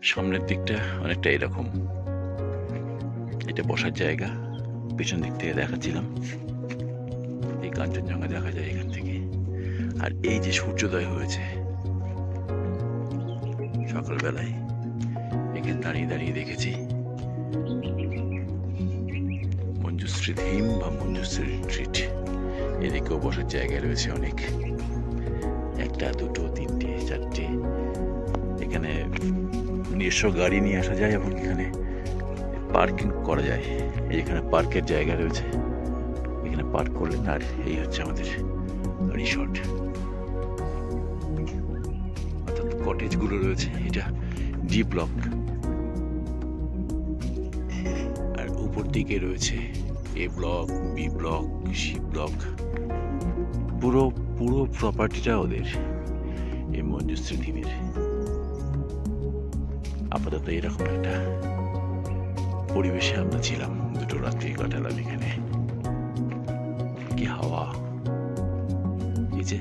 সামনের দিকটা অনেকটা এরকম, এটা বসার জায়গা। পেছন দিক থেকে দেখাচ্ছিলাম, এই কাঞ্চনজঙ্ঘা দেখা যায় এখান থেকে। আর এই যে সূর্যোদয় হয়েছে সকালবেলায়, এখানে দাঁড়িয়ে দাঁড়িয়ে দেখেছি। মঞ্জুশ্রী থিম বা মঞ্জুশ্রী রিট্রিট, এদিকেও বসার জায়গা রয়েছে অনেক, একটা দুটো তিনটে চারটে। এখানে নিজস্ব গাড়ি নিয়ে আসা যায় এবং এখানে পার্কিং করা যায়। এখানে পার্কের জায়গা রয়েছে, এখানে পার্ক করলেন। আর এই হচ্ছে আমাদের রিসর্ট, অর্থাৎ কটেজগুলো রয়েছে। এটা ডি ব্লক, আর উপর দিকে রয়েছে A block, B block, C block. পুরো পুরো প্রপার্টিটা ওদের, এই মঞ্জুশ্রী দ্বীপের। আপাতত এরকম একটা পরিবেশে আমরা ছিলাম, দুটো রাত্রি কাটালাম এখানে। কি হাওয়া, এই যে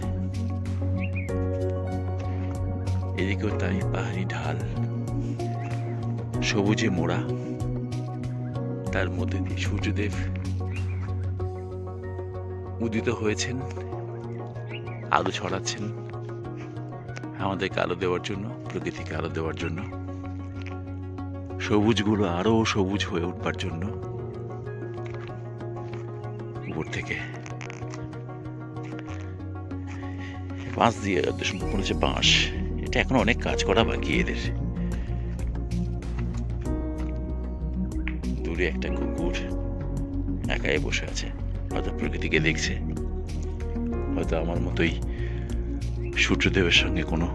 এদিকেও তাই, পাহাড়ি ঢাল, সবুজে মোড়া, তার মধ্যে দিয়ে সূর্যদেব উদিত হয়েছেন, আলো ছড়াচ্ছেন আমাদেরকে আলো দেওয়ার জন্য, প্রকৃতিকে আলো দেওয়ার জন্য, সবুজগুলো আরো সবুজ হয়ে উঠবার জন্য। উপর থেকে বাঁশ দিয়ে মনে হচ্ছে বাঁশ, এটা এখন অনেক কাজ করা বাকি এদের। দূরে একটা কুকুর একাই বসে আছে, হয়তো প্রকৃতিকে দেখছে, হয়তো আমার মতোই সূর্যদেবের সঙ্গে কোনো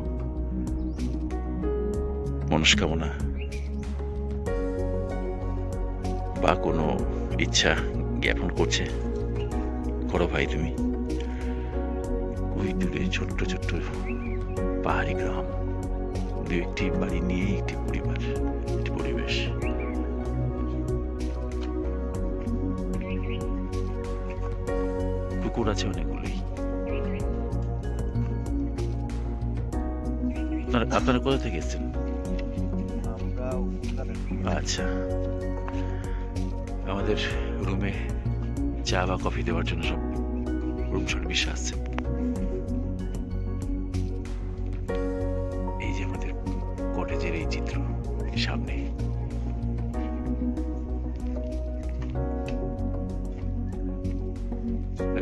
মনস্কামনা বা কোনো ইচ্ছা জ্ঞাপন করছে। করো ভাই তুমি। ওই দূরে ছোট্ট ছোট্ট পাহাড়ি গ্রাম, দু একটি বাড়ি নিয়ে একটি পরিবার, একটি পরিবেশ। পুকুর আছে অনেকগুলোই। আপনারা কোথা থেকে এসেছেন? আচ্ছা, আমাদের রুমে চা বা কফি দেওয়ার জন্য সব রুম সার্ভিস আসছে। এই যে আমাদের কটেজের এই চিত্র, সামনে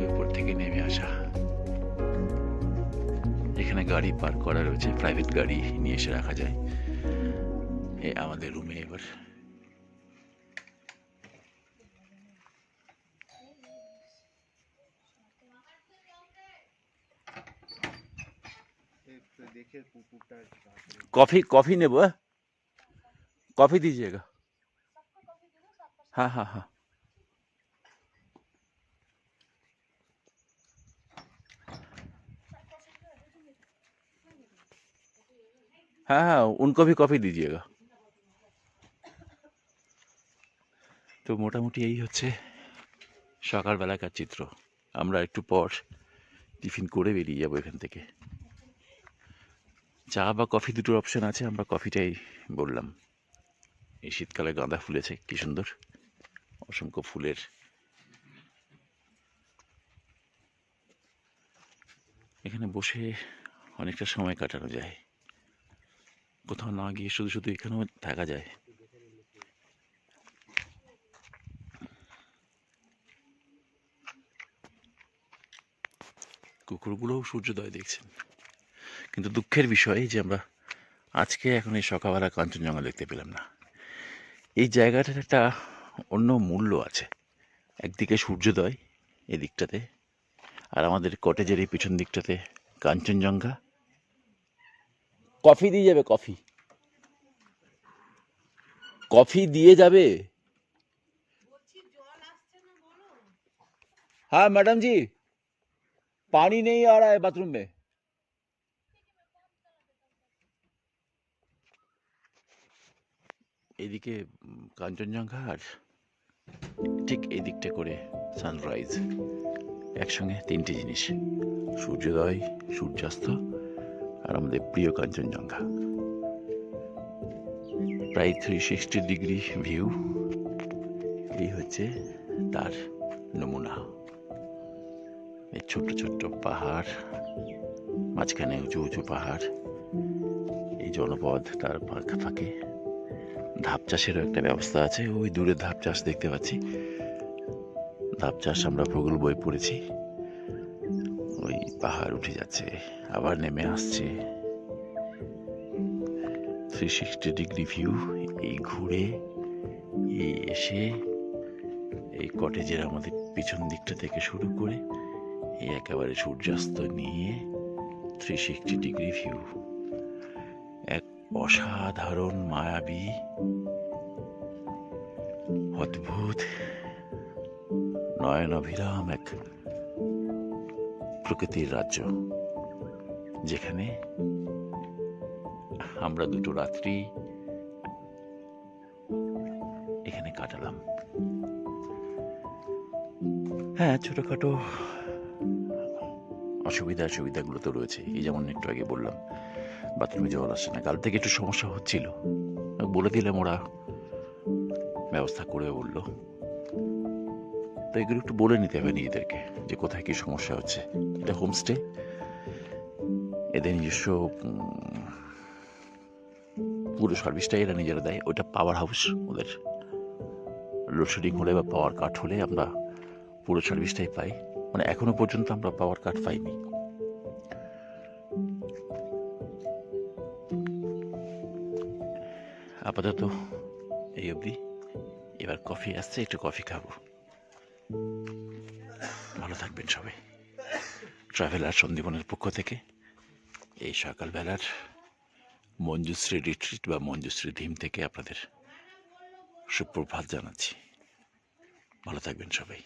উপর থেকে নেমে আসা। এখানে গাড়ি পার্ক করা রয়েছে, প্রাইভেট গাড়ি নিয়ে এসে রাখা যায়। আমাদের রুমে এবার कॉफी कॉफी ने वो कॉफी दीजिएगा। हाँ हाँ हाँ हाँ हाँ, उनको भी कॉफी दीजिएगा। তো মোটামুটি এই হচ্ছে সকালবেলাকার চিত্র। আমরা একটু পর টিফিন করে বেরিয়ে যাবো এখান থেকে। চা বা কফি দুটোর অপশন আছে, আমরা কফিটাই বললাম। এই শীতকালে গাঁদা ফুলেছে কি সুন্দর, অসংখ্য ফুলের। এখানে বসে অনেকটা সময় কাটানো যায়, কোথাও না গিয়ে শুধু শুধু এখানেও থাকা যায়। কুকুরগুলোও সূর্যোদয় দেখছেন। কিন্তু দুঃখের বিষয় যে আমরা আজকে এখন এই সকালবেলা কাঞ্চনজঙ্ঘা দেখতে পেলাম না। এই জায়গাটার একটা অন্য মূল্য আছে। একদিকে সূর্যোদয় এদিকটাতে, আর আমাদের কটেজের এই পিছন দিকটাতে কাঞ্চনজঙ্ঘা। কফি দিয়ে যাবে, কফি কফি দিয়ে যাবে। हाँ मैडम जी, पानी नहीं आ रहा है बाथरूम में। এদিকে কাঞ্চনজঙ্ঘা, আর ঠিক এই দিকটা করে সানরাইজ, একসঙ্গে তিনটে জিনিস, সূর্যোদয়, সূর্যাস্ত আর আমাদের প্রিয় কাঞ্চনজঙ্ঘা। প্রায় 360 ডিগ্রি ভিউ। এই হচ্ছে তার নমুনা। এই ছোট্ট ছোট্ট পাহাড়, মাঝখানে উঁচু উঁচু পাহাড়, এই জনপদ, তার ফাঁকে ফাঁকে ধাপ চাষেরও একটা ব্যবস্থা আছে। ওই দূরে ধাপ চাষ দেখতে পাচ্ছি। ধাপ চাষ আমরা ভূগোল বই পড়েছি। ওই পাহাড় উঠে যাচ্ছে, আবার নেমে আসছে। 360 ডিগ্রি ভিউ। এই ঘুরে এই এসে এই কটেজের আমাদের পিছন দিকটা থেকে শুরু করে এই একেবারে সূর্যাস্ত নিয়ে 360 ডিগ্রি ভিউ। এক অসাধারণ, মায়াবী, অদ্ভুত, নয়নাভিরাম এক প্রকৃতির রাজ্য, যেখানে আমরা দুটো রাত্রি এখানে কাটালাম। হ্যাঁ, ছোটখাটো অসুবিধাগুলো তো রয়েছে। এই যেমন একটু আগে বললাম বাথরুমে জল আসে না, কাল থেকে একটু সমস্যা হচ্ছিল। বলে দিলাম, ওরা ব্যবস্থা করে বললো। তো এগুলো একটু বলে নিতে হবে নিজেদেরকে যে কোথায় কি সমস্যা হচ্ছে। এটা হোমস্টে, এদের নিজস্ব পুরো সার্ভিসটাই এরা নিজেরা দেয়। ওটা পাওয়ার হাউস, ওদের লোডশেডিং হলে বা পাওয়ার কাট হলে আমরা পুরো সার্ভিসটাই পাই। মানে এখনো পর্যন্ত আমরা পাওয়ার কাট পাইনি। আপাতত এই অবধি। এবার কফি আসছে, একটু কফি খাবো। ভালো থাকবেন সবাই। ট্রাভেলার সন্দীপনের পক্ষ থেকে এই সকালবেলার মঞ্জুশ্রী রিট্রিট বা মঞ্জুশ্রী থিম থেকে আপনাদের সুপ্রভাত জানাচ্ছি। ভালো থাকবেন সবাই।